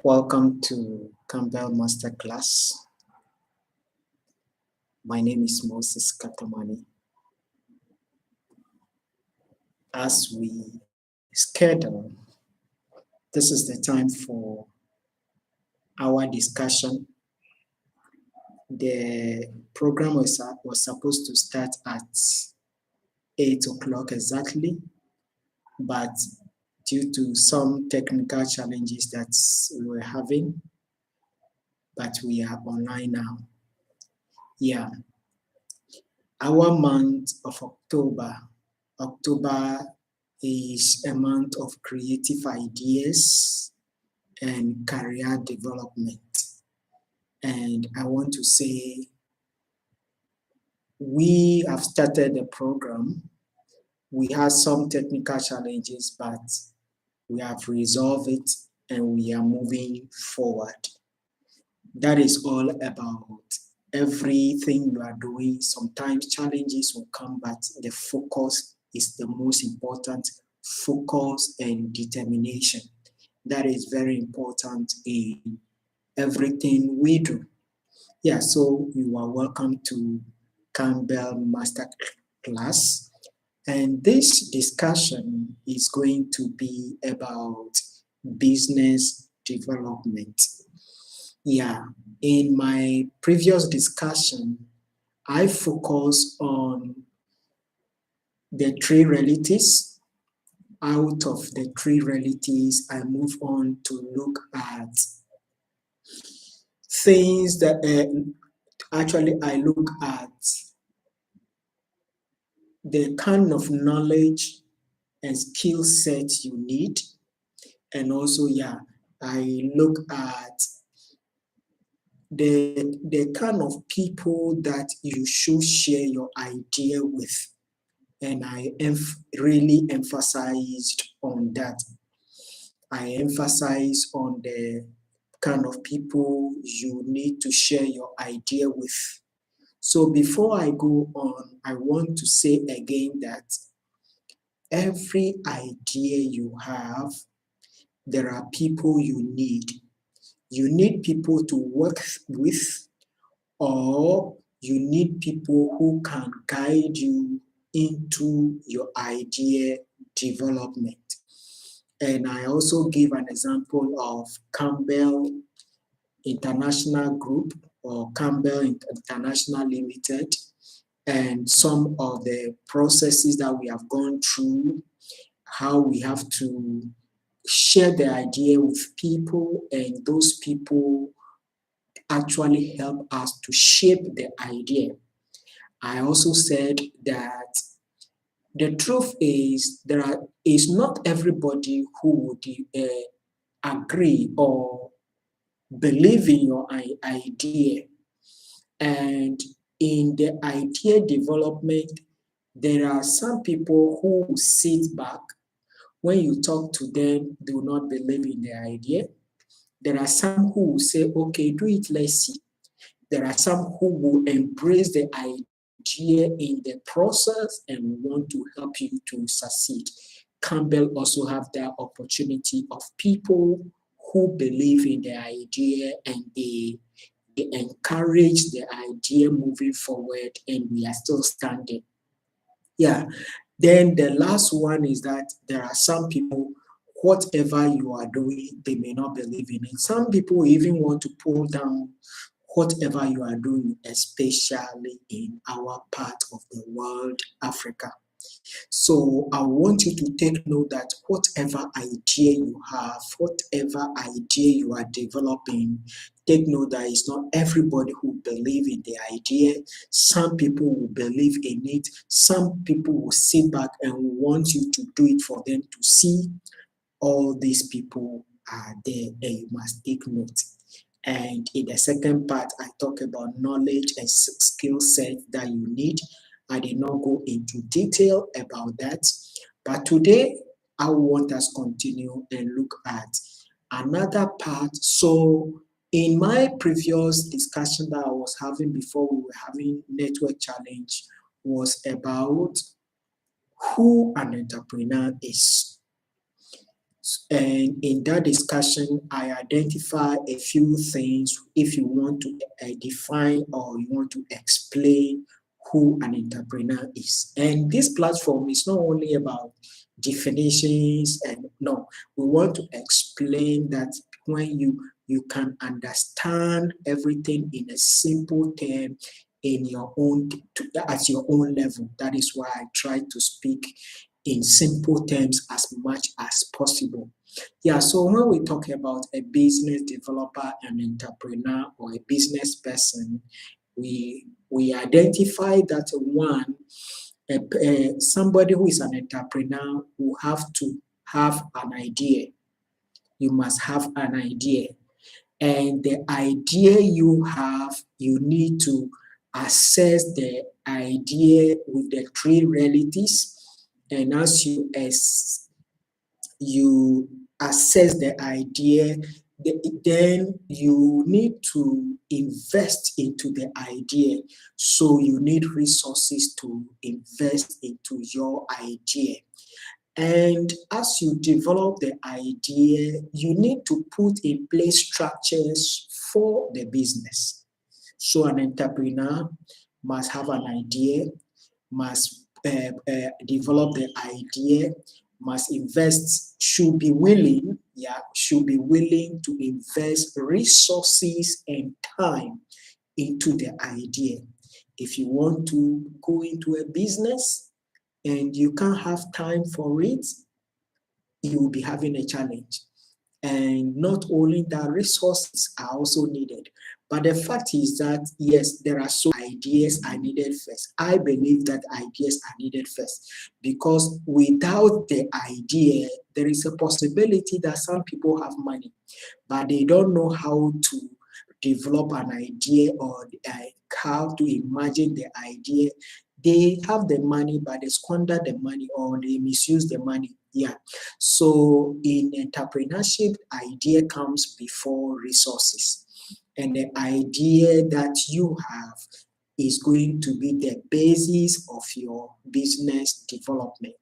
Welcome to Campbell Masterclass. My name is Moses Katamani. As we schedule, this is the time for our discussion. The program was supposed to start at 8 o'clock exactly, but due to some technical challenges that we were having, but we are online now. Yeah. Our month of October is a month of creative ideas and career development. And I want to say we have started the program. We had some technical challenges, but we have resolved it and we are moving forward. That is all about everything you are doing. Sometimes challenges will come, but the focus is the most important. Focus and determination. That is very important in everything we do. Yeah, so you are welcome to Campbell Masterclass. And this discussion is going to be about business development. Yeah, in my previous discussion, I focused on the three realities. Out of the three realities, I move on to look at things that I look at the kind of knowledge and skill set you need. And also, I look at the kind of people that you should share your idea with. And I really emphasized on that. I emphasize on the kind of people you need to share your idea with. So before I go on, I want to say again that every idea you have, there are people you need. You need people to work with, or you need people who can guide you into your idea development. And I also give an example of Campbell International Group or Campbell International Limited and some of the processes that we have gone through, how we have to share the idea with people, and those people actually help us to shape the idea. I also said that the truth is is not everybody who would agree or believe in your idea. And in the idea development, there are some people who sit back. When you talk to them, they will not believe in the idea. There are some who will say, okay, do it, let's see. There are some who will embrace the idea in the process and want to help you to succeed. Campbell also have that opportunity of people who believe in the idea and they encourage the idea moving forward, and we are still standing. Yeah. Then the last one is that there are some people, whatever you are doing, they may not believe in it. Some people even want to pull down whatever you are doing, especially in our part of the world, Africa. So I want you to take note that whatever idea you have, whatever idea you are developing, take note that it's not everybody who believe in the idea. Some people will believe in it. Some people will sit back and want you to do it for them to see. All these people are there, and you must take note. And in the second part, I talk about knowledge and skill set that you need. I did not go into detail about that. But today, I want us to continue and look at another part. So in my previous discussion that I was having before we were having network challenge was about who an entrepreneur is. And in that discussion, I identify a few things if you want to define or you want to explain who an entrepreneur is. And this platform is not only about definitions and no, we want to explain that when you can understand everything in a simple term in your own at your own level. That is why I try to speak in simple terms as much as possible. Yeah, so when we talk about a business developer, an entrepreneur, or a business person, we identify that one, somebody who is an entrepreneur will have to have an idea. You must have an idea. And the idea you have, you need to assess the idea with the three realities. And as you assess the idea, then you need to invest into the idea. So you need resources to invest into your idea. And as you develop the idea, you need to put in place structures for the business. So an entrepreneur must have an idea, must develop the idea, must invest, should be willing to invest resources and time into the idea. If you want to go into a business and you can't have time for it, you will be having a challenge. And not only that, resources are also needed. But the fact is that, yes, there are so ideas are needed first. I believe that ideas are needed first because without the idea, there is a possibility that some people have money, but they don't know how to develop an idea or how to imagine the idea. They have the money, but they squander the money or they misuse the money. Yeah. So in entrepreneurship, idea comes before resources. And the idea that you have is going to be the basis of your business development.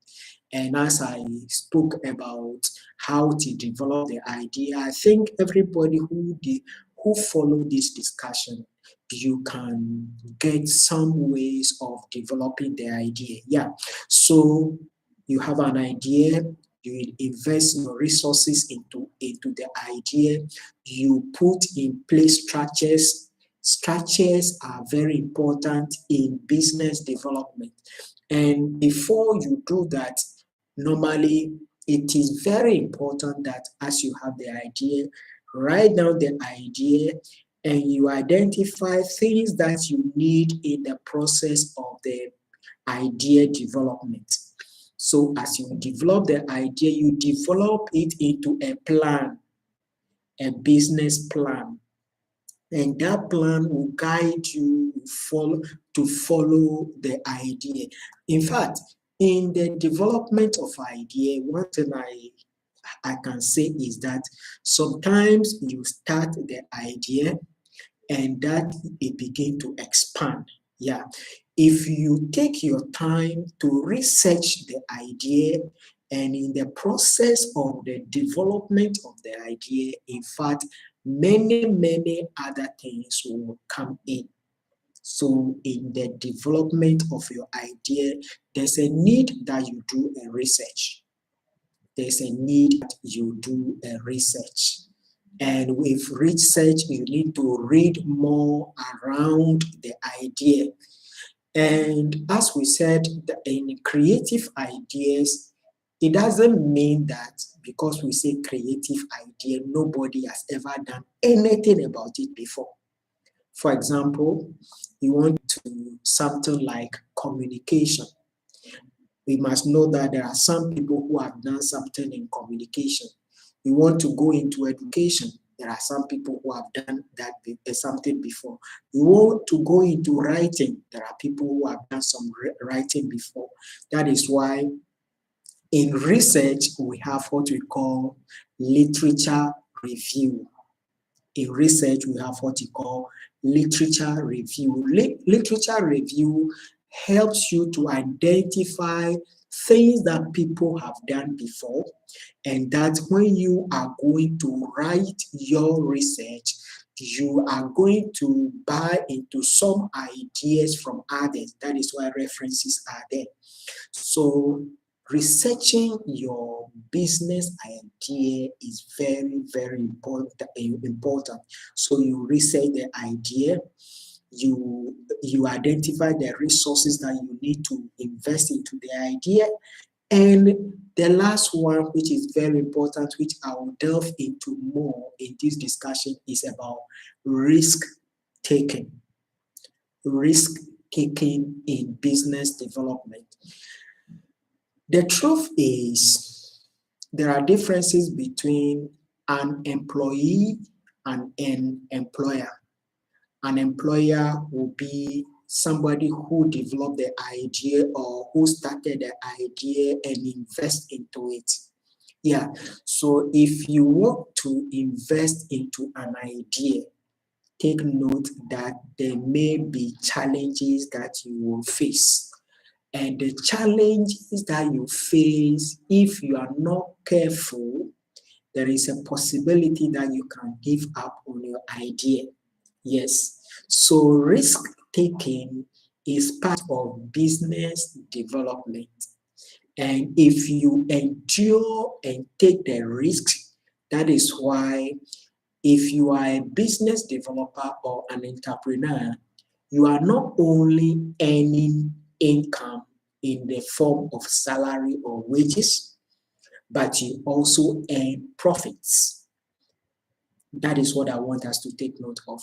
And as I spoke about how to develop the idea, I think everybody who follow this discussion, you can get some ways of developing the idea. Yeah. So you have an idea, you invest your resources into the idea, you put in place structures. Structures are very important in business development. And before you do that, normally it is very important that as you have the idea, write down the idea and you identify things that you need in the process of the idea development. So as you develop the idea, you develop it into a plan, a business plan. And that plan will guide you to follow the idea. In fact, in the development of idea, one thing I can say is that sometimes you start the idea and that it begin to expand. Yeah. If you take your time to research the idea and in the process of the development of the idea, in fact, many other things will come in. So in the development of your idea, there's a need that you do a research. There's a need that you do a research. And with research, you need to read more around the idea. And as we said, in creative ideas, it doesn't mean that because we say creative idea, nobody has ever done anything about it before. For example, you want to something like communication. We must know that there are some people who have done something in communication. You want to go into education. There are some people who have done that something before. You want to go into writing. There are people who have done some writing before. That is why in research, we have what we call literature review. In research, we have what we call literature review. Literature review helps you to identify things that people have done before, and that when you are going to write your research, you are going to buy into some ideas from others. That is why references are there. So researching your business idea is very, very important. So you research the idea, you identify the resources that you need to invest into the idea, and the last one, which is very important, which I will delve into more in this discussion, is about risk taking. Risk taking in business development. The truth is, there are differences between an employee and an employer. An employer will be somebody who developed the idea or who started the idea and invest into it. Yeah, so if you want to invest into an idea, take note that there may be challenges that you will face. And the challenges that you face, if you are not careful, there is a possibility that you can give up on your idea. Yes. So risk taking is part of business development. And if you endure and take the risks, that is why if you are a business developer or an entrepreneur, you are not only earning income in the form of salary or wages, but you also earn profits. That is what I want us to take note of.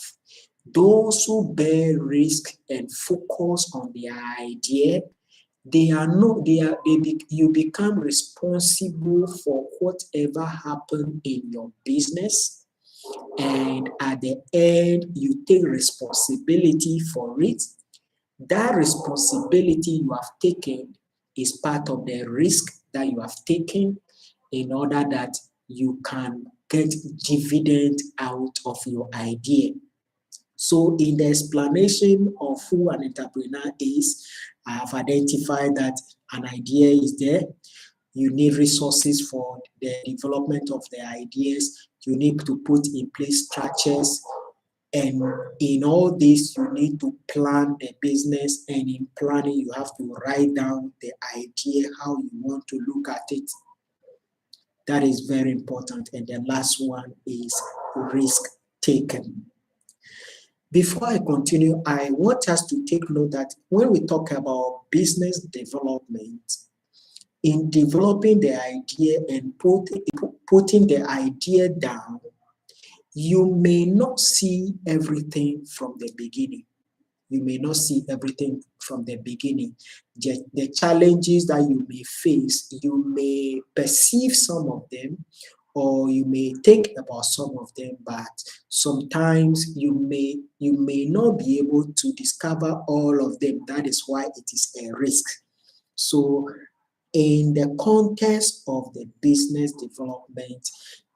Those who bear risk and focus on their idea, you become responsible for whatever happened in your business, and at the end you take responsibility for it. That responsibility you have taken is part of the risk that you have taken in order that you can get dividend out of your idea. So in the explanation of who an entrepreneur is, I have identified that an idea is there. You need resources for the development of the ideas. You need to put in place structures. And in all this, you need to plan the business. And in planning, you have to write down the idea, how you want to look at it. That is very important. And the last one is risk taken. Before I continue, I want us to take note that when we talk about business development, in developing the idea and putting the idea down, you may not see everything from the beginning. You may not see everything from the beginning. The challenges that you may face, you may perceive some of them, or you may think about some of them, but sometimes you may not be able to discover all of them. That is why it is a risk. So in the context of the business development,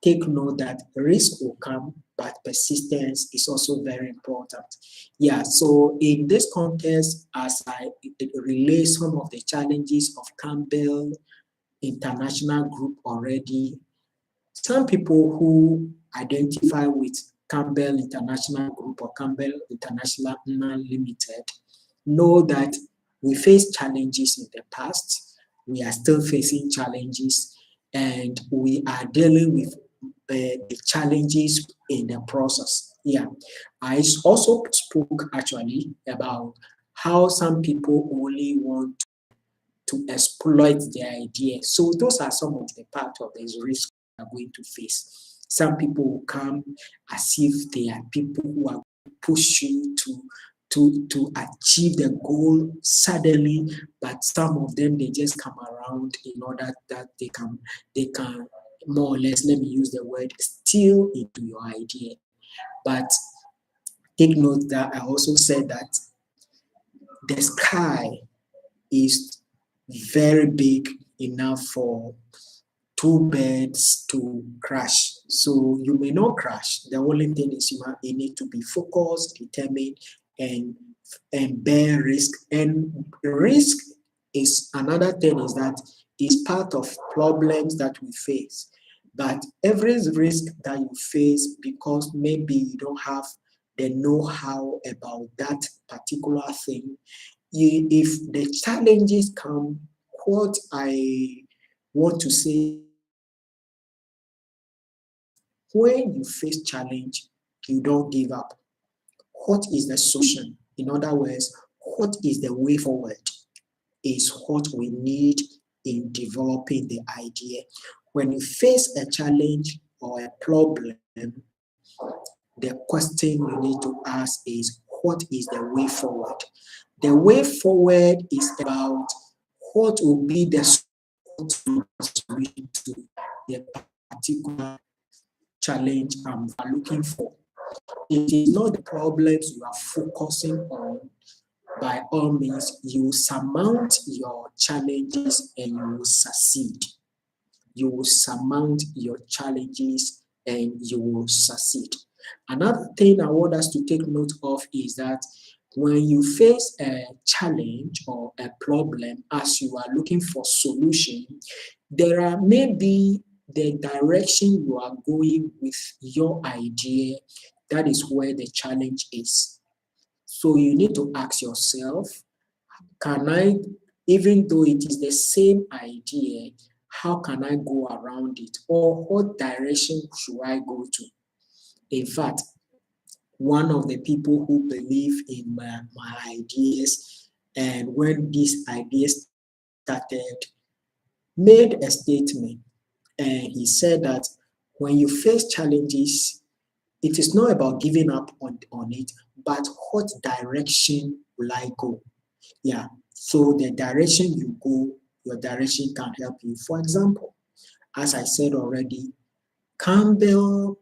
take note that risk will come, but persistence is also very important. Yeah, so in this context, as I relay some of the challenges of Campbell International Group already, some people who identify with Campbell International Group or Campbell International Limited know that we faced challenges in the past. We are still facing challenges, and we are dealing with the challenges in the process. Yeah, I also spoke actually about how some people only want to exploit their idea. So those are some of the part of this risk we are going to face. Some people will come as if they are people who are pushing to achieve the goal suddenly, but some of them they just come around in order that they can more or less, let me use the word, steal into your idea. But take note that I also said that the sky is very big enough for two birds to crash. So you may not crash. The only thing is you need to be focused, determined, and bear risk. And risk is another thing is that it's part of problems that we face. But every risk that you face, because maybe you don't have the know-how about that particular thing, if the challenges come, what I want to say, when you face challenge, you don't give up. What is the solution? In other words, what is the way forward is what we need in developing the idea. When you face a challenge or a problem, the question you need to ask is, what is the way forward? The way forward is about what will be the solution to the particular challenge I'm looking for. It is not the problems you are focusing on. By all means, you surmount your challenges and you will succeed. You will surmount your challenges and you will succeed. Another thing I want us to take note of is that when you face a challenge or a problem as you are looking for solution, there are maybe the direction you are going with your idea. That is where the challenge is. So you need to ask yourself, can I, even though it is the same idea, how can I go around it? Or what direction should I go to? In fact, one of the people who believe in my ideas, and when these ideas started, made a statement. And he said that when you face challenges, it is not about giving up on it, but what direction will I go? Yeah. So the direction you go, your direction can help you. For example, as I said already, Campbell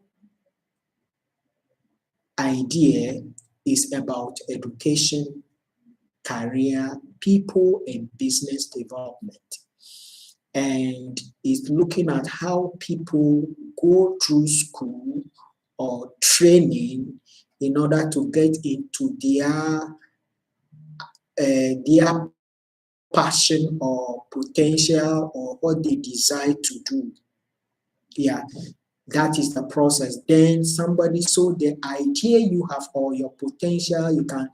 idea is about education, career, people, and business development. And is looking at how people go through school or training in order to get into their passion or potential or what they desire to do. Yeah, that is the process. Then somebody, so the idea you have or your potential, you can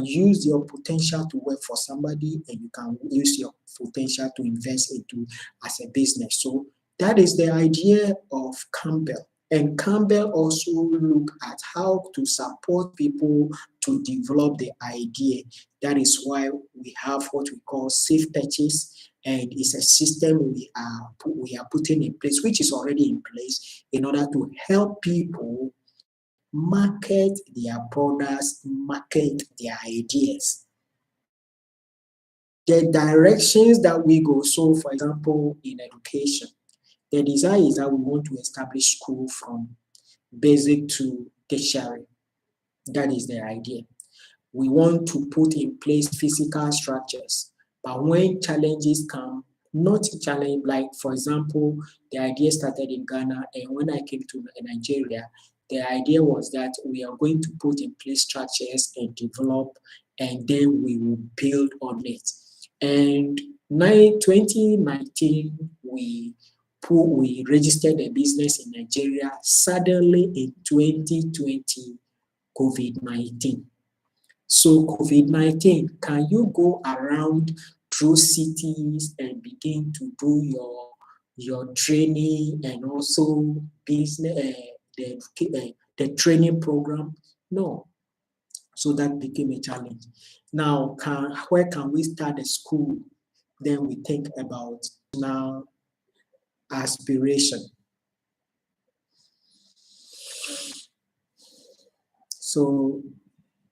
use your potential to work for somebody, and you can use your potential to invest into as a business. So that is the idea of Campbell. And Campbell also look at how to support people to develop the idea. That is why we have what we call safe purchase, and it's a system we are putting in place, which is already in place in order to help people market their products, market their ideas. The directions that we go. So, for example, in education, the desire is that we want to establish school from basic to tertiary. That is the idea. We want to put in place physical structures. But when challenges come, not challenge, like for example, the idea started in Ghana, and when I came to Nigeria, the idea was that we are going to put in place structures and develop, and then we will build on it. And 2019, we registered a business in Nigeria. Suddenly in 2020, COVID-19. So COVID-19, can you go around through cities and begin to do your training and also business the training program? No. So that became a challenge. Now, where can we start a school? Then we think about now aspiration. So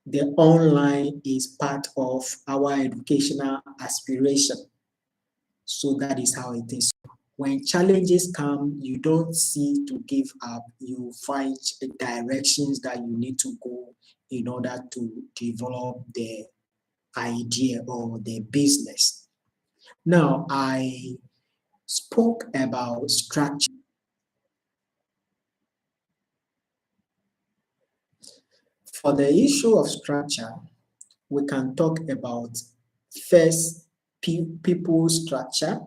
the online is part of our educational aspiration. So that is how it is. When challenges come, you don't see to give up. You find directions that you need to go in order to develop the idea or the business. Now, I spoke about structure. For the issue of structure, we can talk about first people structure.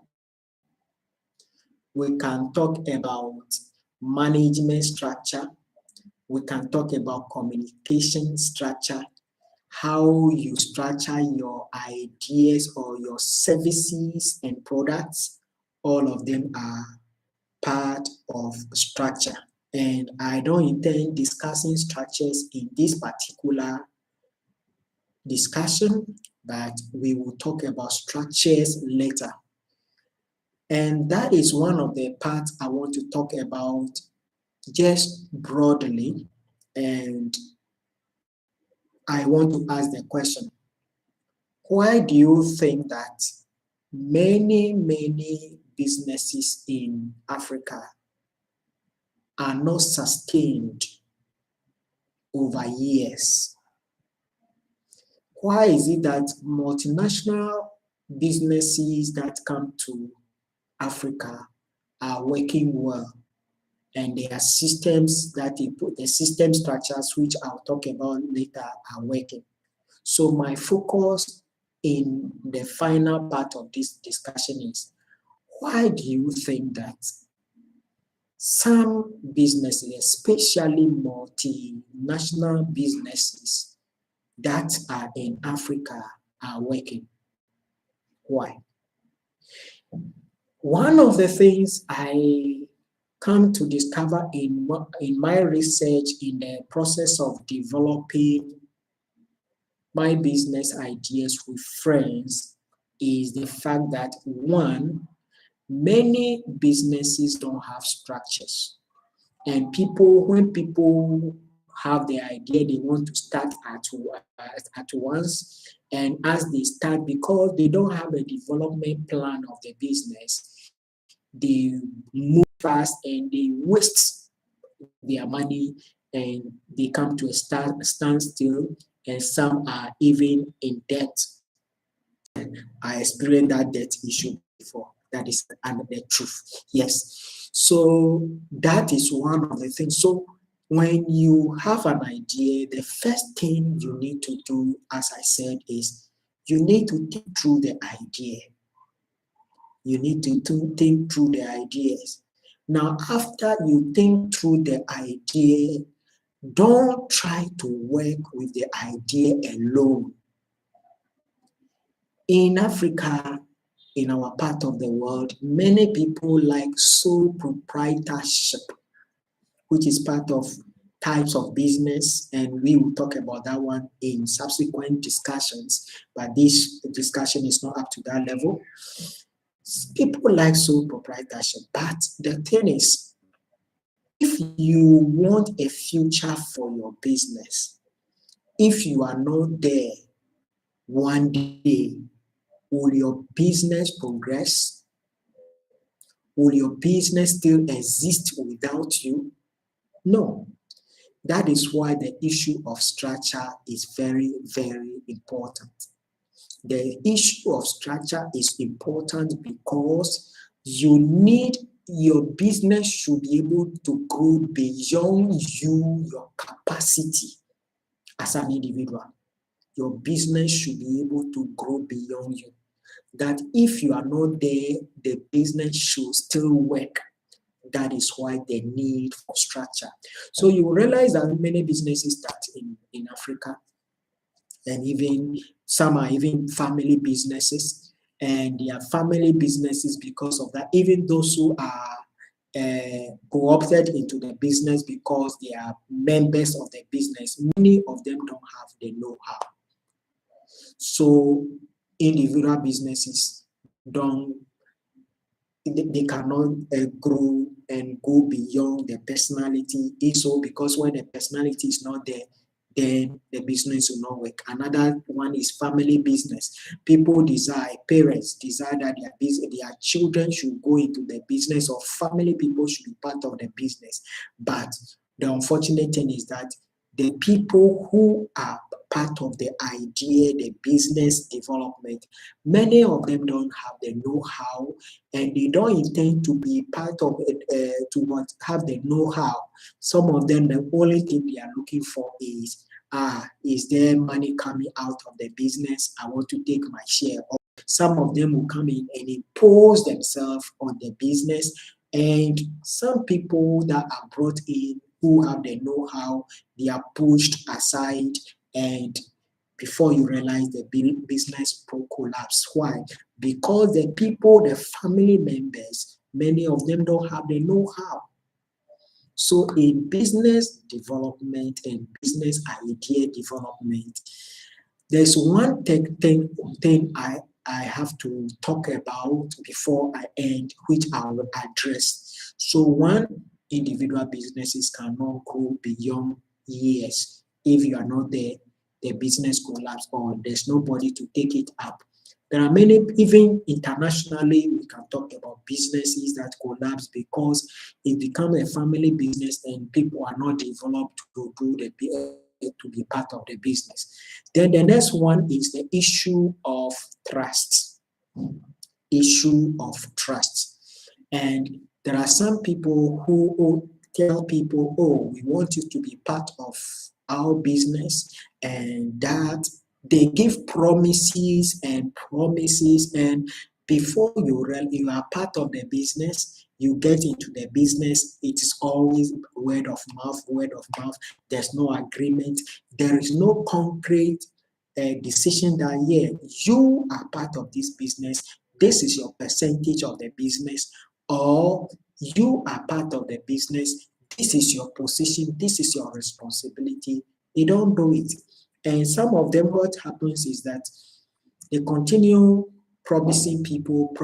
We can talk about management structure. We can talk about communication structure, how you structure your ideas or your services and products. All of them are part of structure. And I don't intend discussing structures in this particular discussion, but we will talk about structures later. And that is one of the parts I want to talk about just broadly. And I want to ask the question, why do you think that many businesses in Africa are not sustained over years? Why is it that multinational businesses that come to Africa are working well and their systems that they put, the system structures which I'll talk about later, are working? So my focus in the final part of this discussion is, why do you think that some businesses, especially multinational businesses that are in Africa, are working? Why? One of the things I come to discover in my research in the process of developing my business ideas with friends is the fact that, one, many businesses don't have structures. And when people have the idea they want to start at once, and as they start, because they don't have a development plan of the business, they move fast and they waste their money and they come to a standstill, and some are even in debt. I experienced that debt issue before. That is the truth. Yes. So that is one of the things. So when you have an idea, the first thing you need to do, as I said, is you need to think through the idea. You need to think through the ideas. Now, after you think through the idea, don't try to work with the idea alone. In Africa, in our part of the world, many people like sole proprietorship, which is part of types of business, and we will talk about that one in subsequent discussions, but this discussion is not up to that level. People like sole proprietorship, but the thing is, if you want a future for your business, if you are not there one day, will your business progress? Will your business still exist without you? No. That is why the issue of structure is very important. The issue of structure is important because your business should be able to go beyond your capacity as an individual. Your business should be able to grow beyond you. That if you are not there, the business should still work. That is why the need for structure. So you realize that many businesses start in Africa, and even some are even family businesses, and they are family businesses because of that. Even those who are co-opted into the business because they are members of the business, many of them don't have the know-how. So individual businesses they cannot grow and go beyond the personality. So because when the personality is not there, then the business will not work. Another one is family business. Parents desire that their children should go into the business, or family people should be part of the business. But the unfortunate thing is that the people who are part of the idea, the business development, many of them don't have the know-how, and they don't intend to be part of it, have the know-how. Some of them, the only thing they are looking for is there money coming out of the business? I want to take my share. Some of them will come in and impose themselves on the business. And some people that are brought in who have the know-how, they are pushed aside, and before you realize the business collapse. Why? Because the people, the family members, many of them don't have the know-how. So in business development and business idea development, there's one thing I have to talk about before I end, which I will address. So one, individual businesses cannot grow beyond years. If you are not there, the business collapse or there's nobody to take it up. There are many, even internationally, we can talk about businesses that collapse because it becomes a family business and people are not developed to do to be part of the business. Then the next one is the issue of trust. Issue of trust. And there are some people who tell people, oh, we want you to be part of our business, and that they give promises and promises, and before you are part of the business, you get into the business, it is always word of mouth, word of mouth. There's no agreement. There is no concrete decision that, yeah, you are part of this business. This is your percentage of the business, or you are part of the business. This is your position. This is your responsibility. They don't do it. And some of them, what happens is that they continue promising people,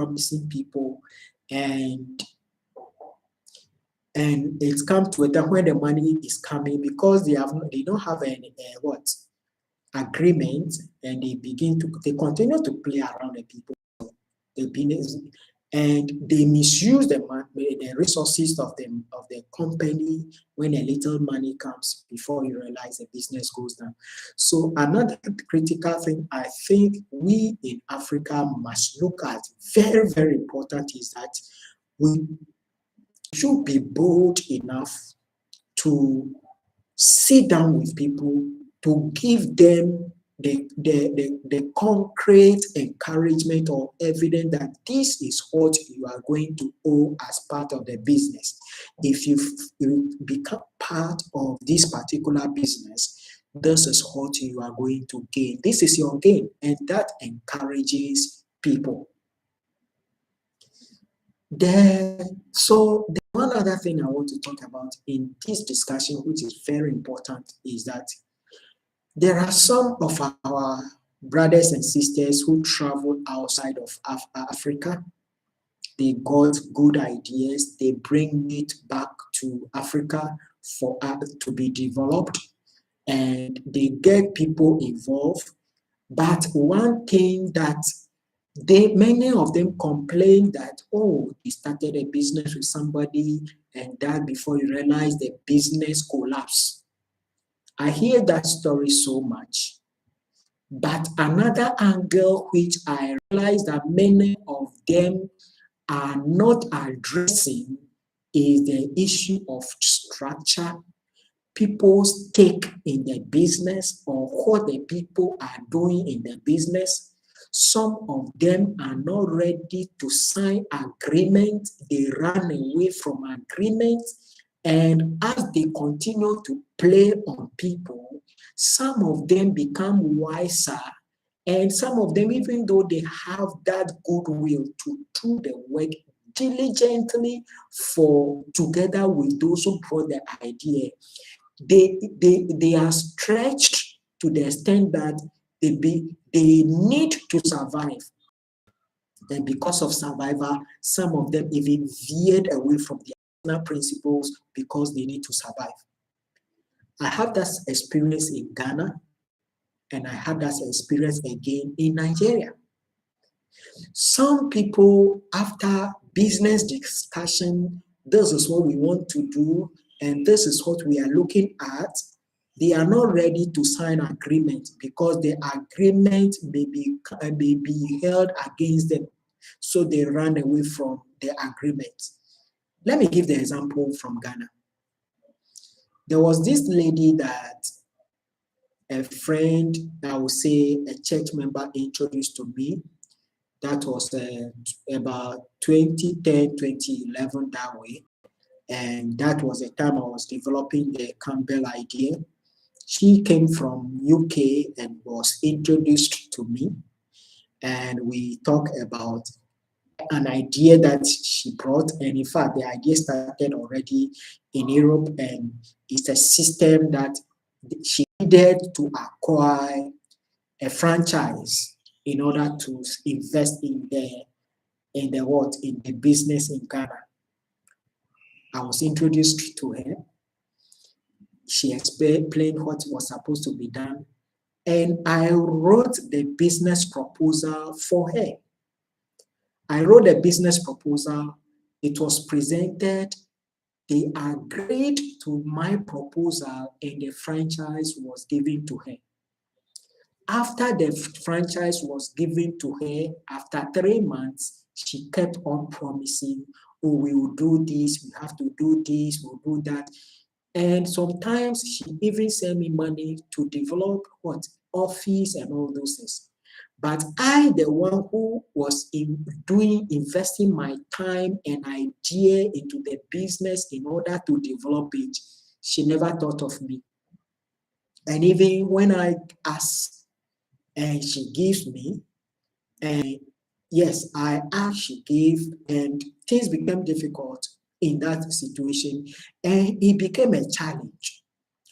and it's come to a time when the money is coming, because they don't have any agreement, and they continue to play around the people, the business, and they misuse the resources of the company. When a little money comes, before you realize the business goes down. So another critical thing I think we in Africa must look at, very, very important, is that we should be bold enough to sit down with people, to give them the concrete encouragement or evidence that this is what you are going to owe as part of the business. If you become part of this particular business, this is what you are going to gain. This is your gain, and that encourages people. So the one other thing I want to talk about in this discussion, which is very important, is that there are some of our brothers and sisters who travel outside of Africa. They got good ideas. They bring it back to Africa for to be developed, and they get people involved. But one thing that many of them complain that, oh, they started a business with somebody, and that before you realize the business collapsed. I hear that story so much. But another angle which I realize that many of them are not addressing is the issue of structure, people's stake in the business, or what the people are doing in the business. Some of them are not ready to sign agreement. They run away from agreements. And as they continue to play on people, some of them become wiser. And some of them, even though they have that goodwill to do the work diligently together with those who brought the idea, they are stretched to the extent that they need to survive. And because of survival, some of them even veered away from the principles because they need to survive. I have that experience in Ghana, and I had that experience again in Nigeria. Some people, after business discussion, this is what we want to do, and this is what we are looking at, they are not ready to sign agreement because the agreement may be held against them. So they run away from the agreement. Let me give the example from Ghana. There was this lady that a friend, I would say a church member, introduced to me. That was about 2010, 2011 that way. And that was the time I was developing the Campbell idea. She came from UK and was introduced to me. And we talked about an idea that she brought. And in fact, the idea started already in Europe, and it's a system that she needed to acquire a franchise in order to invest in the business in Ghana. I was introduced to her. She explained what was supposed to be done, and I wrote the business proposal for her. I wrote a business proposal. It was presented. They agreed to my proposal, and the franchise was given to her. After the franchise was given to her, after 3 months, she kept on promising, oh, we will do this, we have to do this, we'll do that. And sometimes she even sent me money to develop office and all those things. But I, the one who was investing my time and idea into the business in order to develop it, she never thought of me. And even when I asked, and she gives me, and yes, I asked, she gave, and things became difficult in that situation, and it became a challenge.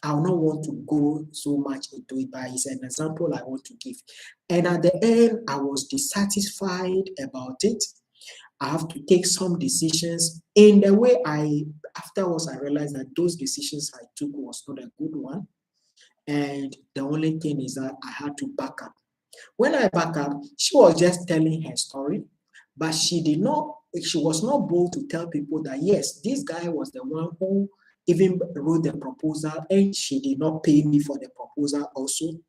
I will not want to go so much into it, but it's an example I want to give. And at the end, I was dissatisfied about it. I have to take some decisions in the way afterwards I realized that those decisions I took was not a good one. And the only thing is that I had to back up. When I back up, she was just telling her story, but she was not bold to tell people that, yes, this guy was the one who even wrote the proposal, and she did not pay me for the proposal also.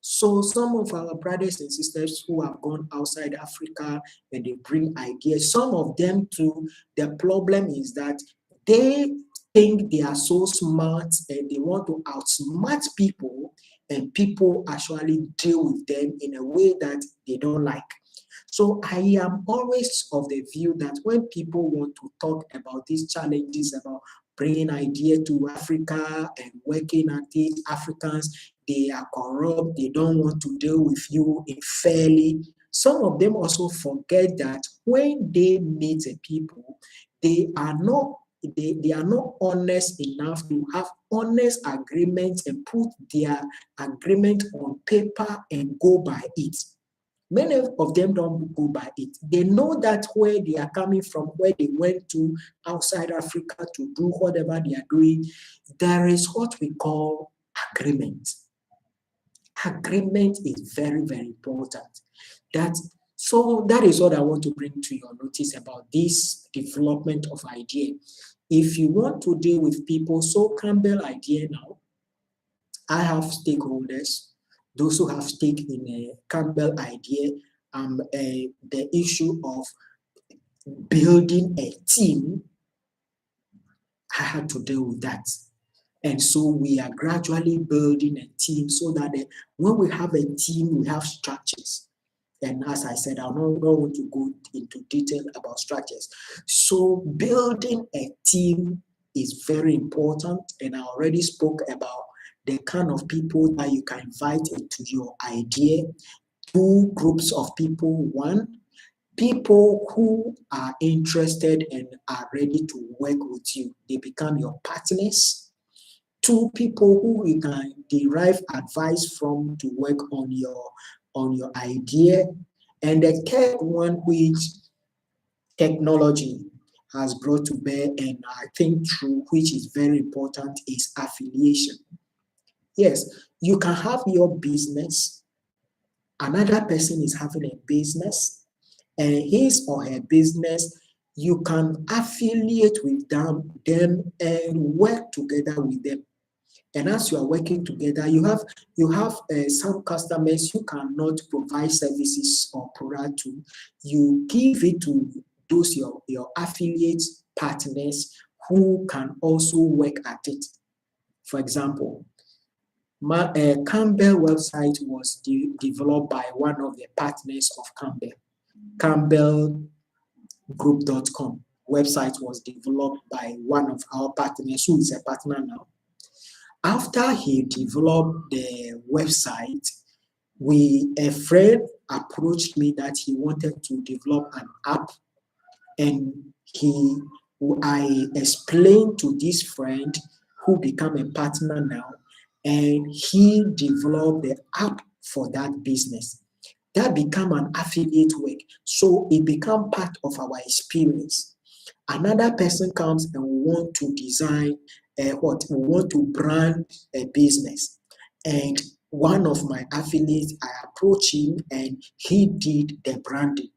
So some of our brothers and sisters who have gone outside Africa and they bring ideas, some of them too, the problem is that they think they are so smart and they want to outsmart people, and people actually deal with them in a way that they don't like. So I am always of the view that when people want to talk about these challenges, about bringing idea to Africa and working at it, Africans, they are corrupt, they don't want to deal with you fairly. Some of them also forget that when they meet the people, they are not honest enough to have honest agreements and put their agreement on paper and go by it. Many of them don't go by it. They know that where they are coming from, where they went to outside Africa to do whatever they are doing, there is what we call agreement. Agreement is very, very important. So that is what I want to bring to your notice about this development of idea. If you want to deal with people, so Campbell idea now, I have stakeholders, those who have stake in a Campbell idea, the issue of building a team, I had to deal with that. And so we are gradually building a team so that when we have a team, we have structures. And as I said, I'm not going to go into detail about structures. So building a team is very important. And I already spoke about the kind of people that you can invite into your idea. 2 groups of people. 1, people who are interested and are ready to work with you. They become your partners. 2, people who you can derive advice from to work on your idea. And the 3rd one, which technology has brought to bear, and I think true, which is very important, is affiliation. Yes, you can have your business, another person is having a business, and his or her business, you can affiliate with them and work together with them. And as you are working together, you have some customers who cannot provide services or product to. You give it to those your affiliate partners who can also work at it. For example, Campbell website was developed by one of the partners of Campbell. CampbellGroup.com website was developed by one of our partners who is a partner now. After he developed the website, a friend approached me that he wanted to develop an app, and I explained to this friend who became a partner now, and he developed the app for that business. That became an affiliate work, so it became part of our experience. Another person comes and want to design want to brand a business, and one of my affiliates, I approached him and he did the branding.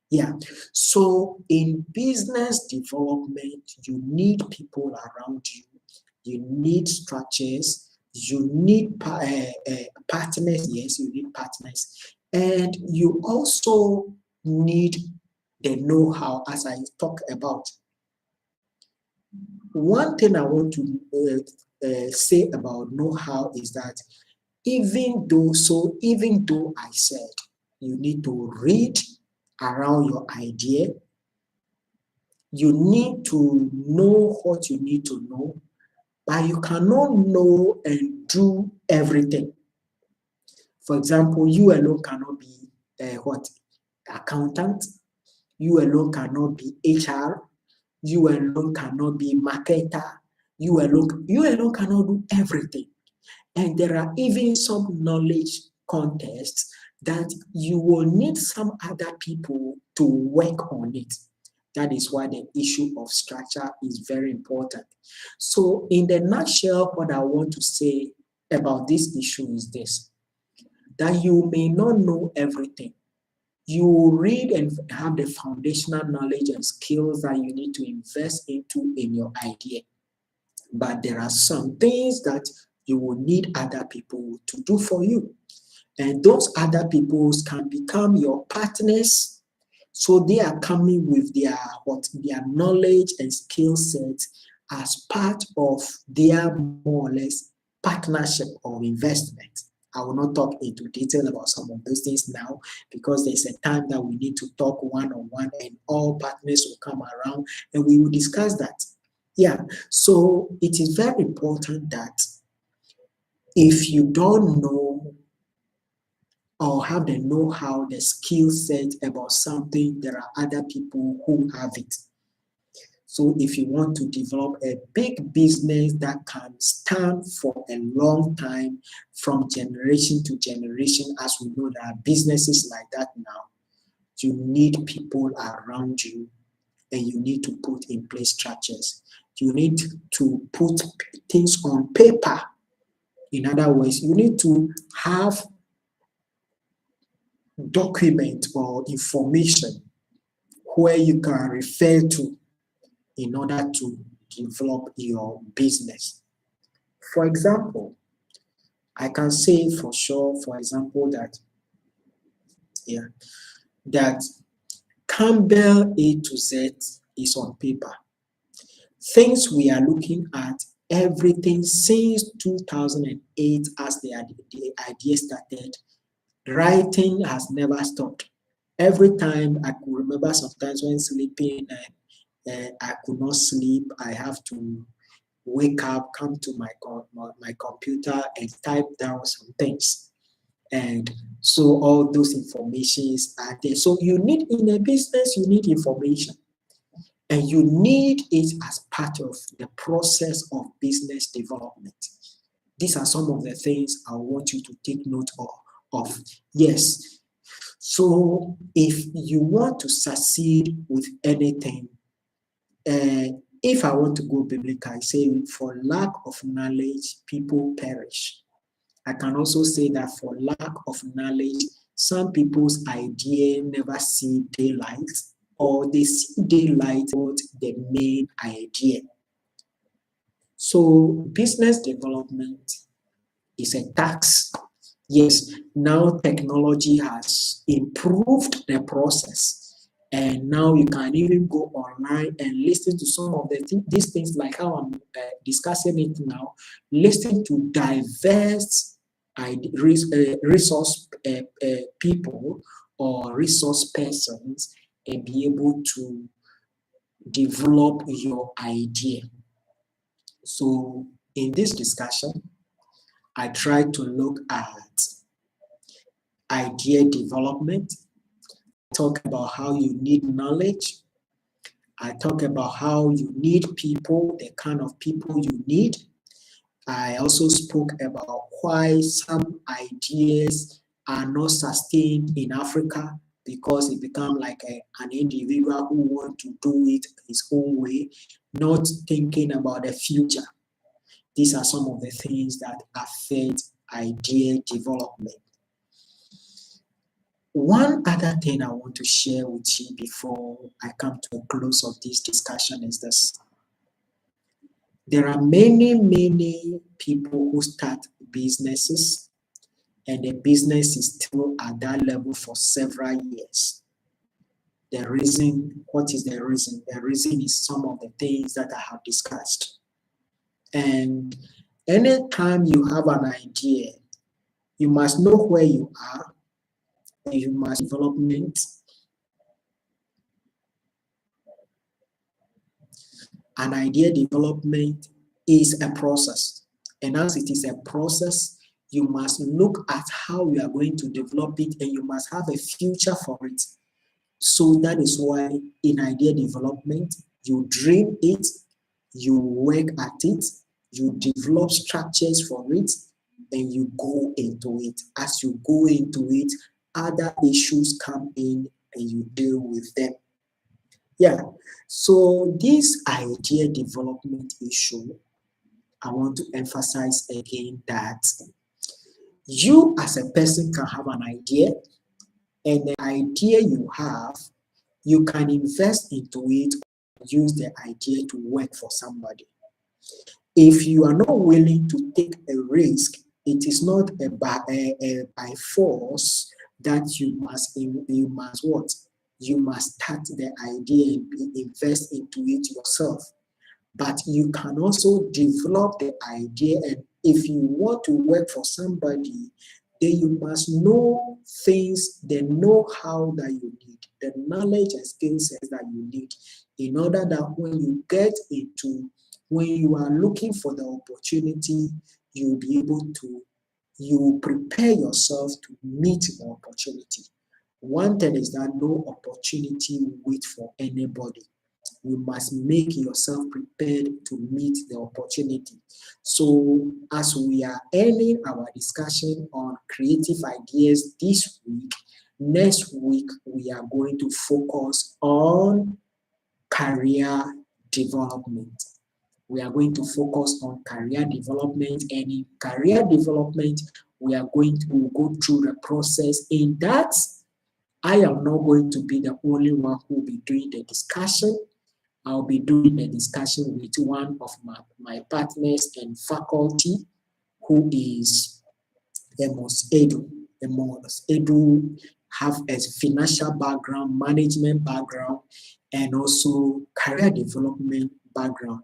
Yeah. So in business development, you need people around you. You need structures. You need partners. Yes, you need partners. And you also need the know-how, as I talk about. One thing I want to say about know-how is that even though I said you need to read around your idea, you need to know what you need to know, but you cannot know and do everything. For example, you alone cannot be accountant. You alone cannot be HR. You alone cannot be marketer. You alone cannot do everything. And there are even some knowledge contests that you will need some other people to work on it. That is why the issue of structure is very important. So, in the nutshell, what I want to say about this issue is this: that you may not know everything. You read and have the foundational knowledge and skills that you need to invest into in your idea. But there are some things that you will need other people to do for you. And those other people can become your partners. So they are coming with their knowledge and skill set as part of their more or less partnership or investment. I will not talk into detail about some of those things now, because there's a time that we need to talk one-on-one and all partners will come around and we will discuss that. Yeah, so it is very important that if you don't know or have the know-how, the skill set about something, there are other people who have it. So if you want to develop a big business that can stand for a long time from generation to generation, as we know there are businesses like that now, you need people around you and you need to put in place structures. You need to put things on paper. In other words, you need to have document or information where you can refer to in order to develop your business. For example, I can say for sure, for example, that Campbell A to Z is on paper. Things we are looking at, everything since 2008 as the idea started, writing has never stopped. Every time I could remember sometimes when sleeping, I could not sleep. I have to wake up, come to my computer and type down some things. And so all those informations are there. So you need, in a business, you need information. And you need it as part of the process of business development. These are some of the things I want you to take note of. Yes. So if you want to succeed with anything, if I want to go biblical, I say for lack of knowledge, people perish. I can also say that for lack of knowledge, some people's idea never see daylight, or they see daylight with the main idea. So business development is a task. Yes, now technology has improved the process. And now you can even go online and listen to some of these things, like how I'm discussing it now. Listen to diverse resource people or resource persons and be able to develop your idea. So in this discussion, I try to look at idea development, talk about how you need knowledge, I talk about how you need people, the kind of people you need. I also spoke about why some ideas are not sustained in Africa because it become like an individual who want to do it his own way, not thinking about the future. These are some of the things that affect idea development. One other thing I want to share with you before I come to a close of this discussion is this. There are many people who start businesses and the business is still at that level for several years. The reason, what is the reason? The reason is some of the things that I have discussed. And anytime you have an idea, you must know where you are and you must development. An idea development is a process. And as it is a process, you must look at how you are going to develop it and you must have a future for it. So that is why in idea development, you dream it, you work at it, you develop structures for it, and you go into it. As you go into it, other issues come in and you deal with them. Yeah, so this idea development issue, I want to emphasize again that you as a person can have an idea, and the idea you have, you can invest into it, use the idea to work for somebody. If you are not willing to take a risk, it is not by force that you must what? You must start the idea and invest into it yourself. But you can also develop the idea, and if you want to work for somebody, then you must know things, the know-how that you need, the knowledge and skill sets that you need, in order that when you are looking for the opportunity, you'll be able to, you prepare yourself to meet the opportunity. One thing is that no opportunity will wait for anybody. You must make yourself prepared to meet the opportunity. So as we are ending our discussion on creative ideas this week, next week we are going to focus on career development. We are going to focus on career development, and in career development, we are going to go through the process. In that, I am not going to be the only one who will be doing the discussion. I'll be doing the discussion with one of my partners and faculty, who is Amos Edu. Amos Edu have a financial background, management background, and also career development background.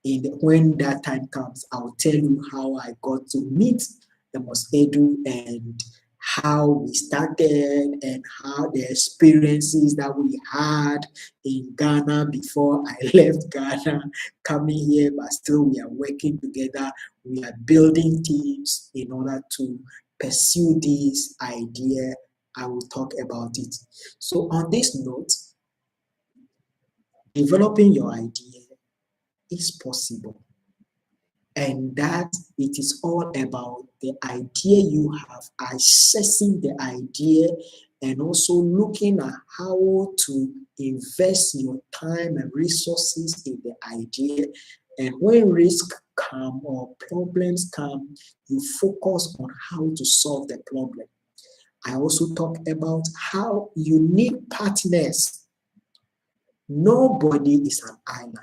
When that time comes, I will tell you how I got to meet Amos Edu and how we started and how the experiences that we had in Ghana before I left Ghana, coming here, but still we are working together. We are building teams in order to pursue this idea. I will talk about it. So on this note, developing your idea is possible. And that it is all about the idea you have, assessing the idea, and also looking at how to invest your time and resources in the idea. And when risks come or problems come, you focus on how to solve the problem. I also talk about how you need partners. Nobody is an island.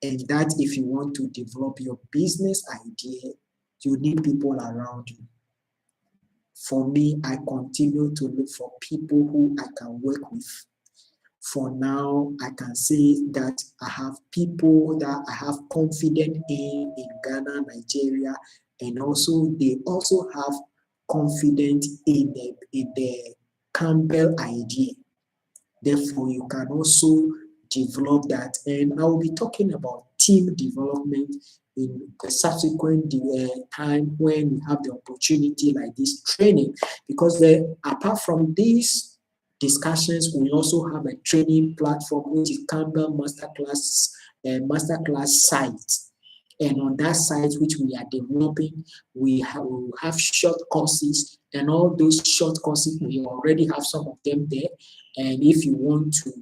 And that if you want to develop your business idea, you need people around you. For me, I continue to look for people who I can work with. For now, I can say that I have people that I have confidence in Ghana, Nigeria, and also they also have confidence in the Campbell idea. Therefore, you can also develop that. And I will be talking about team development in the subsequent time when we have the opportunity like this training, because apart from these discussions, we also have a training platform which is Campbell Masterclass site. And on that site which we are developing, we will have short courses, and all those short courses, we already have some of them there. And if you want to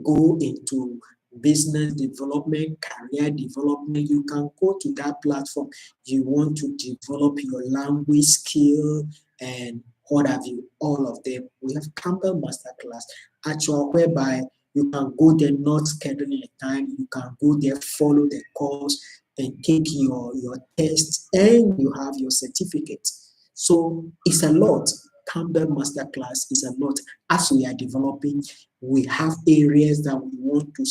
go into business development, career development, you can go to that platform. You want to develop your language skill and what have you, all of them. We have Campbell Masterclass, actual, whereby you can go there, not scheduling a time. You can go there, follow the course, and take your test, and you have your certificate. So it's a lot. Campbell Masterclass is a lot. As we are developing, we have areas that we want to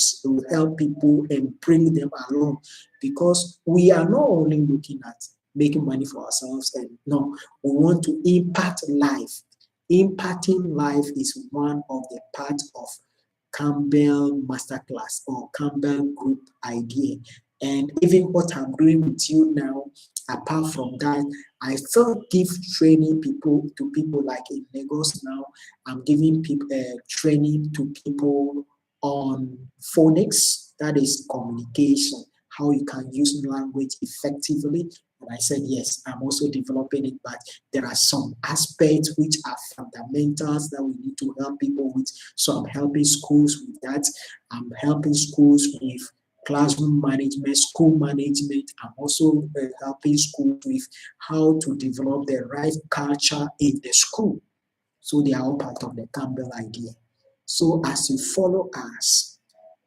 help people and bring them along, because we are not only looking at making money for ourselves, and no, we want to impact life. Impacting life is one of the parts of Campbell Masterclass or Campbell Group idea. And even what I'm doing with you now, apart from that, I still give training to people like in Lagos now. I'm giving people training to people on phonics, that is communication, how you can use language effectively. And I said, yes, I'm also developing it, but there are some aspects which are fundamentals that we need to help people with. So I'm helping schools with that. I'm helping schools with classroom management, school management. I'm also helping schools with how to develop the right culture in the school. So they are all part of the Campbell idea. So as you follow us,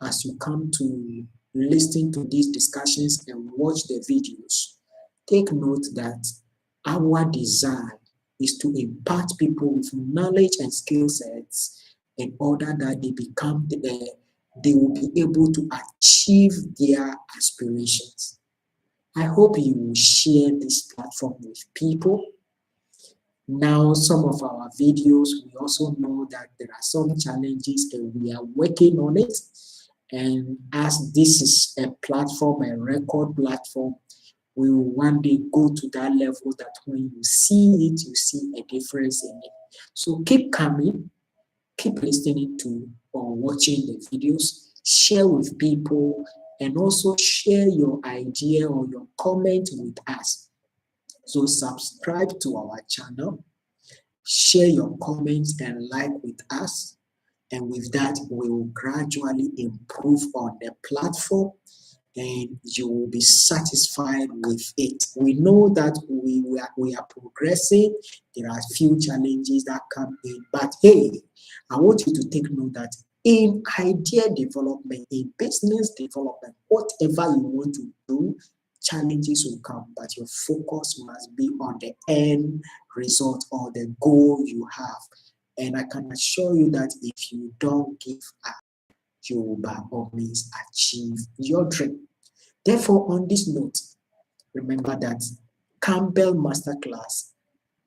as you come to listen to these discussions and watch the videos, take note that our desire is to impart people with knowledge and skill sets in order that they will be able to achieve their aspirations. I hope you will share this platform with people. Now, some of our videos, we also know that there are some challenges and we are working on it. And as this is a platform, a record platform, we will one day go to that level that when you see it, you see a difference in it. So keep coming, keep listening to or watching the videos, share with people, and also share your idea or your comment with us. So subscribe to our channel, share your comments and like with us. And with that, we will gradually improve on the platform and you will be satisfied with it. We know that we are progressing. There are few challenges that come in, but hey, I want you to take note that in idea development, in business development, whatever you want to do, challenges will come, but your focus must be on the end result or the goal you have. And I can assure you that if you don't give up, you will by all means achieve your dream. Therefore, on this note, remember that Campbell Masterclass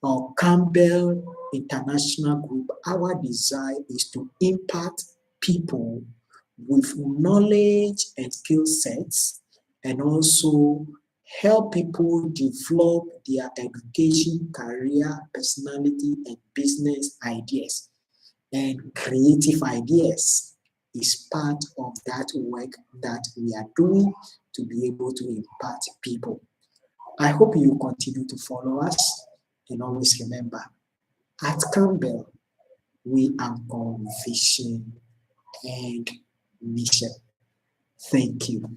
or Campbell International Group, our desire is to impact people with knowledge and skill sets, and also help people develop their education, career, personality, and business ideas. And creative ideas is part of that work that we are doing to be able to impact people. I hope you continue to follow us, and always remember, at Campbell, we are on vision and mission. Thank you.